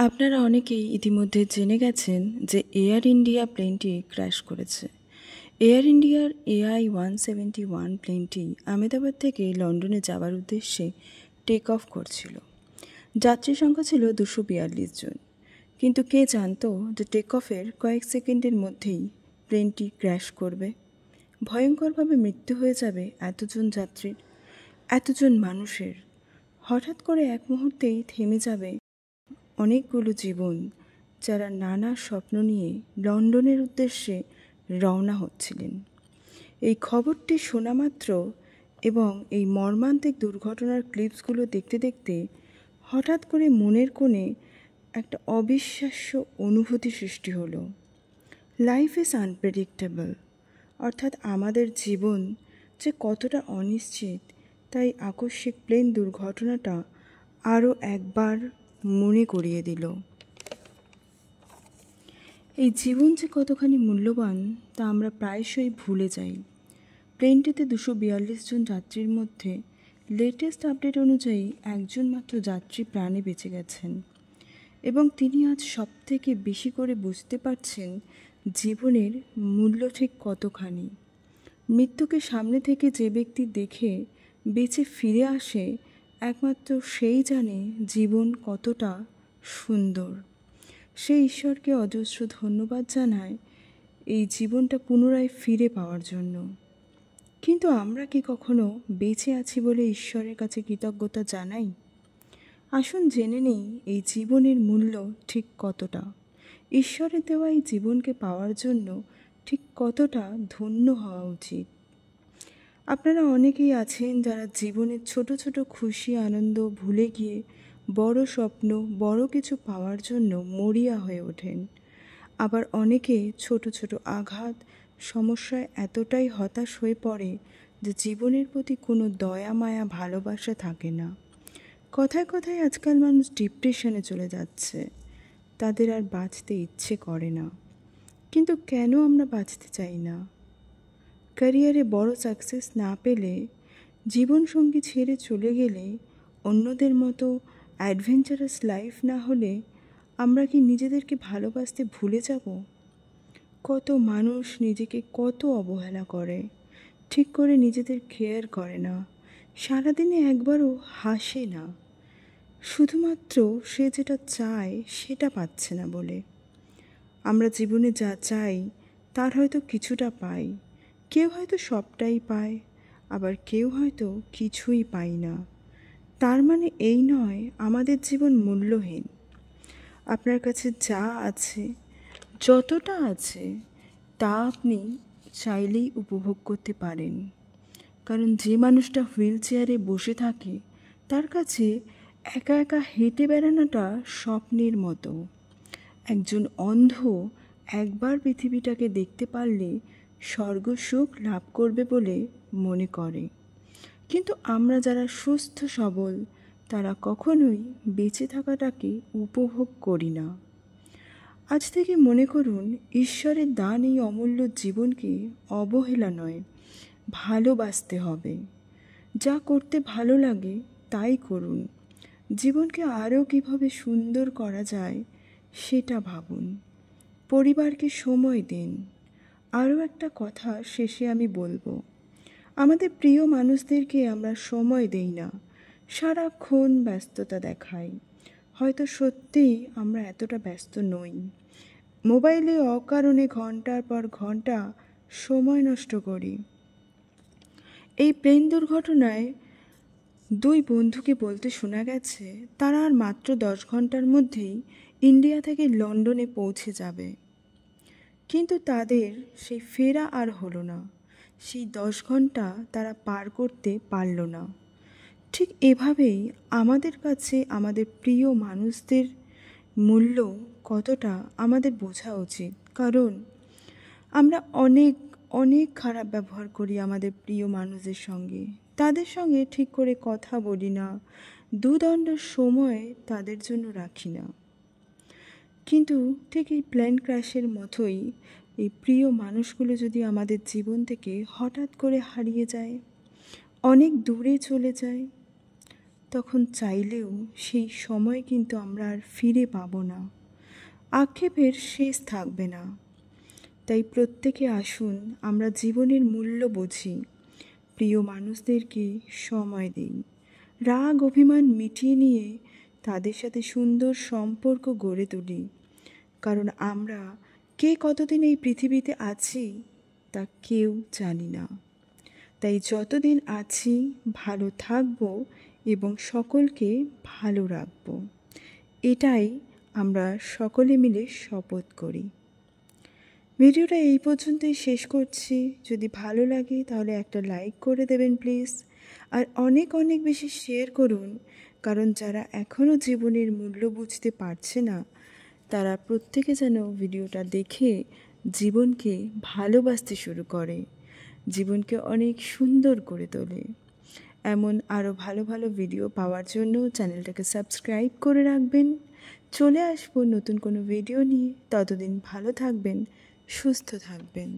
আপনারা অনেকেই ইতিমধ্যে জেনে গেছেন যে এয়ার ইন্ডিয়া প্লেনটি ক্র্যাশ করেছে। এয়ার ইন্ডিয়ার AI-171 প্লেনটি আহমেদাবাদ থেকে লন্ডনে যাওয়ার উদ্দেশ্যে টেক অফ করছিল। যাত্রী সংখ্যা ছিল 242 জন, কিন্তু কে জানতো যে টেক অফের কয়েক সেকেন্ডের মধ্যেই প্লেনটি ক্র্যাশ করবে। ভয়ঙ্করভাবে মৃত্যু হয়ে যাবে এতজন যাত্রীর, এতজন মানুষের। হঠাৎ করে এক মুহূর্তেই থেমে যাবে অনেকগুলো জীবন, যারা নানা স্বপ্ন নিয়ে লন্ডনের উদ্দেশ্যে রওনা হচ্ছিলেন। এই খবরটি শোনা মাত্র এবং এই মর্মান্তিক দুর্ঘটনার ক্লিপসগুলো দেখতে দেখতে হঠাৎ করে মনের কোণে একটা অবিশ্বাস্য অনুভূতি সৃষ্টি হলো। লাইফ ইজ আনপ্রেডিক্টেবল, অর্থাৎ আমাদের জীবন যে কতটা অনিশ্চিত, তাই আকস্মিক প্লেন দুর্ঘটনাটা আরও একবার মনে করিয়ে দিল। এই জীবন যে কতখানি মূল্যবান তা আমরা প্রায়শই ভুলে যাই। প্লেনটিতে 242 জন যাত্রীর মধ্যে লেটেস্ট আপডেট অনুযায়ী একজন মাত্র যাত্রী প্রাণে বেঁচে গেছেন, এবং তিনি আজ সবথেকে বেশি করে বুঝতে পারছেন জীবনের মূল্য ঠিক কতখানি। মৃত্যুকে সামনে থেকে যে ব্যক্তি দেখে বেঁচে ফিরে আসে, একমাত্র সেই জানে জীবন কতটা সুন্দর। সে ঈশ্বরকে অজস্র ধন্যবাদ জানায় এই জীবনটা পুনরায় ফিরে পাওয়ার জন্য। কিন্তু আমরা কি কখনো বেঁচে আছি বলে ঈশ্বরের কাছে কৃতজ্ঞতা জানাই? আসুন জেনে নেই এই জীবনের মূল্য ঠিক কতটা। ঈশ্বরের দেওয়া এই জীবনকে পাওয়ার জন্য ঠিক কতটা ধন্য হওয়া উচিত। আপনারা অনেকেই আছেন যারা জীবনের ছোট ছোট খুশি আনন্দ ভুলে গিয়ে বড় স্বপ্ন, বড় কিছু পাওয়ার জন্য মরিয়া হয়ে ওঠেন। আবার অনেকে ছোট ছোট আঘাত, সমস্যায় এতটাই হতাশ হয়ে পড়ে যে জীবনের প্রতি কোনো দয়া মায়া ভালোবাসা থাকে না। কথায় কথায় আজকাল মানুষ ডিপ্রেশনে চলে যাচ্ছে, তাদের আর বাঁচতে ইচ্ছে করে না। কিন্তু কেন আমরা বাঁচতে চাই না? ক্যারিয়ারে বড় সাকসেস না পেলে, জীবনসঙ্গী ছেড়ে চলে গেলে, অন্যদের মতো অ্যাডভেঞ্চারাস লাইফ না হলে আমরা কি নিজেদেরকে ভালোবাসতে ভুলে যাব? কত মানুষ নিজেকে কত অবহেলা করে, ঠিক করে নিজেদের কেয়ার করে না, সারাদিনে একবারও হাসে না, শুধুমাত্র সে যেটা চায় সেটা পাচ্ছে না বলে। আমরা জীবনে যা চাই তার হয়তো কিছুটা পাই, কেউ হয়তো সবটাই পায়, আবার কেউ হয়তো কিছুই পাই না। তার মানে এই নয় আমাদের জীবন মূল্যহীন। আপনার কাছে যা আছে, যতটা আছে, তা আপনি চাইলেই উপভোগ করতে পারেন। কারণ যে মানুষটা হুইল চেয়ারে বসে থাকে, তার কাছে একা একা হেঁটে বেড়ানোটা স্বপ্নের মতো। একজন অন্ধ একবার পৃথিবীটাকে দেখতে পারলে স্বর্গসুখ লাভ করবে বলে মনে করে। কিন্তু আমরা যারা সুস্থ সবল, তারা কখনোই বেঁচে থাকাটাকে উপভোগ করি না। আজ থেকে মনে করুন, ঈশ্বরের দান এই অমূল্য জীবনকে অবহেলা নয়, ভালোবাসতে হবে। যা করতে ভালো লাগে তাই করুন। জীবনকে আরও কীভাবে সুন্দর করা যায় সেটা ভাবুন। পরিবারকে সময় দিন। আরও একটা কথা শেষে আমি বলবো, আমাদের প্রিয় মানুষদেরকে আমরা সময় দেই না, সারাক্ষণ ব্যস্ততা দেখাই। হয়তো সত্যিই আমরা এতটা ব্যস্ত নই। মোবাইলে অকারণে ঘন্টার পর ঘন্টা সময় নষ্ট করি। এই প্লেন দুর্ঘটনায় 2 বন্ধুকে বলতে শোনা গেছে তারা আর মাত্র 10 ঘন্টার মধ্যেই ইন্ডিয়া থেকে লন্ডনে পৌঁছে যাবে। কিন্তু তাদের সেই ফেরা আর হলো না। সেই 10 ঘন্টা তারা পার করতে পারল না। ঠিক এভাবেই আমাদের কাছে আমাদের প্রিয় মানুষদের মূল্য কতটা আমাদের বোঝা উচিত। কারণ আমরা অনেক অনেক খারাপ ব্যবহার করি আমাদের প্রিয় মানুষদের সঙ্গে। তাদের সঙ্গে ঠিক করে কথা বলি না, দুদণ্ড সময় তাদের জন্য রাখি না। কিন্তু ঠিক এই প্লেন ক্র্যাশের মতোই এই প্রিয় মানুষগুলো যদি আমাদের জীবন থেকে হঠাৎ করে হারিয়ে যায়, অনেক দূরে চলে যায়, তখন চাইলেও সেই সময় কিন্তু আমরা আর ফিরে পাবো না। আক্ষেপের শেষ থাকবে না। তাই প্রত্যেকে আসুন আমরা জীবনের মূল্য বুঝি, প্রিয় মানুষদেরকে সময় দিই, রাগ অভিমান মিটিয়ে নিয়ে তাদের সাথে সুন্দর সম্পর্ক গড়ে তুলি। কারণ আমরা কে কতদিন এই পৃথিবীতে আছি তা কেউ জানি না। তাই যতদিন আছি ভালো থাকবো এবং সকলকে ভালো রাখবো, এটাই আমরা সকলে মিলে শপথ করি। ভিডিওটা এই পর্যন্তই শেষ করছি। যদি ভালো লাগে তাহলে একটা লাইক করে দেবেন প্লিজ, আর অনেক অনেক বেশি শেয়ার করুন। কারণ যারা এখনও জীবনের মূল্য বুঝতে পারছে না, তারা প্রত্যেকে যেন ভিডিওটা দেখে জীবনকে ভালোবাসতে শুরু করে, জীবনকে অনেক সুন্দর করে তোলে। এমন আরও ভালো ভালো ভিডিও পাওয়ার জন্য চ্যানেলটাকে সাবস্ক্রাইব করে রাখবেন। চলে আসবো নতুন কোনো ভিডিও নিয়ে। ততদিন ভালো থাকবেন, সুস্থ থাকবেন।